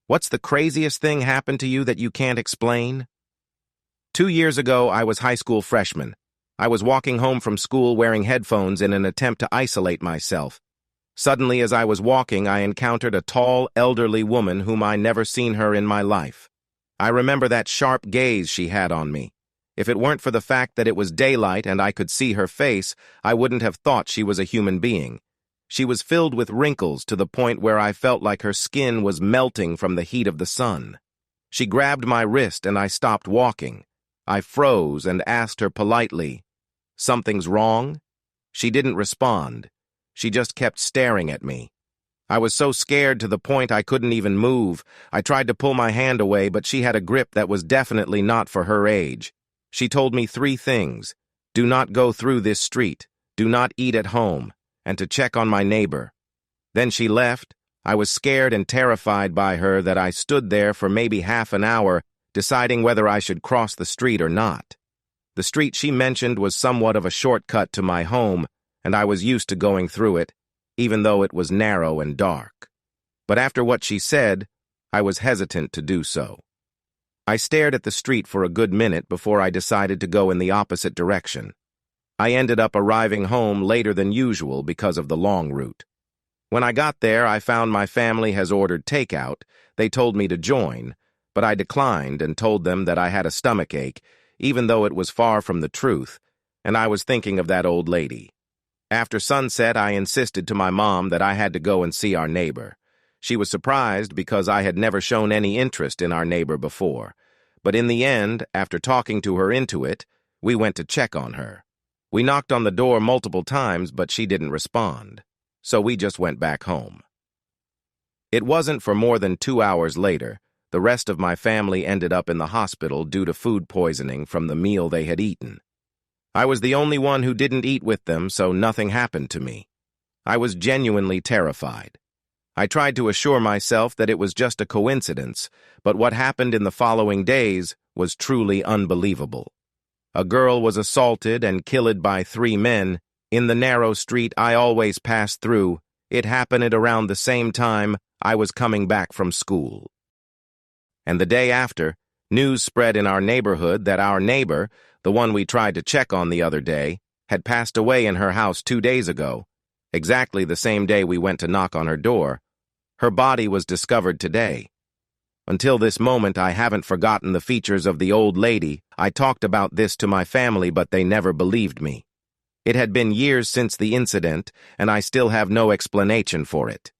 What's the craziest thing happened to you that you can't explain? 2 years ago, I was high school freshman. I was walking home from school wearing headphones in an attempt to isolate myself. Suddenly, as I was walking, I encountered a tall, elderly woman whom I never seen her in my life. I remember that sharp gaze she had on me. If it weren't for the fact that it was daylight and I could see her face, I wouldn't have thought she was a human being. She was filled with wrinkles to the point where I felt like her skin was melting from the heat of the sun. She grabbed my wrist and I stopped walking. I froze and asked her politely, "Something's wrong?" She didn't respond. She just kept staring at me. I was so scared to the point I couldn't even move. I tried to pull my hand away, but she had a grip that was definitely not for her age. She told me 3 things: do not go through this street, do not eat at home, and to check on my neighbor. Then she left. I was scared and terrified by her that I stood there for maybe half an hour, deciding whether I should cross the street or not. The street she mentioned was somewhat of a shortcut to my home, and I was used to going through it, even though it was narrow and dark. But after what she said, I was hesitant to do so. I stared at the street for a good minute before I decided to go in the opposite direction. I ended up arriving home later than usual because of the long route. When I got there, I found my family has ordered takeout. They told me to join, but I declined and told them that I had a stomachache, even though it was far from the truth, and I was thinking of that old lady. After sunset, I insisted to my mom that I had to go and see our neighbor. She was surprised because I had never shown any interest in our neighbor before. But in the end, after talking to her into it, we went to check on her. We knocked on the door multiple times, but she didn't respond. So we just went back home. It wasn't for more than 2 hours later. The rest of my family ended up in the hospital due to food poisoning from the meal they had eaten. I was the only one who didn't eat with them, so nothing happened to me. I was genuinely terrified. I tried to assure myself that it was just a coincidence, but what happened in the following days was truly unbelievable. A girl was assaulted and killed by 3 men in the narrow street I always passed through. It happened at around the same time I was coming back from school. And the day after, news spread in our neighborhood that our neighbor, the one we tried to check on the other day, had passed away in her house 2 days ago, exactly the same day we went to knock on her door. Her body was discovered today. Until this moment, I haven't forgotten the features of the old lady. I talked about this to my family, but they never believed me. It had been years since the incident, and I still have no explanation for it.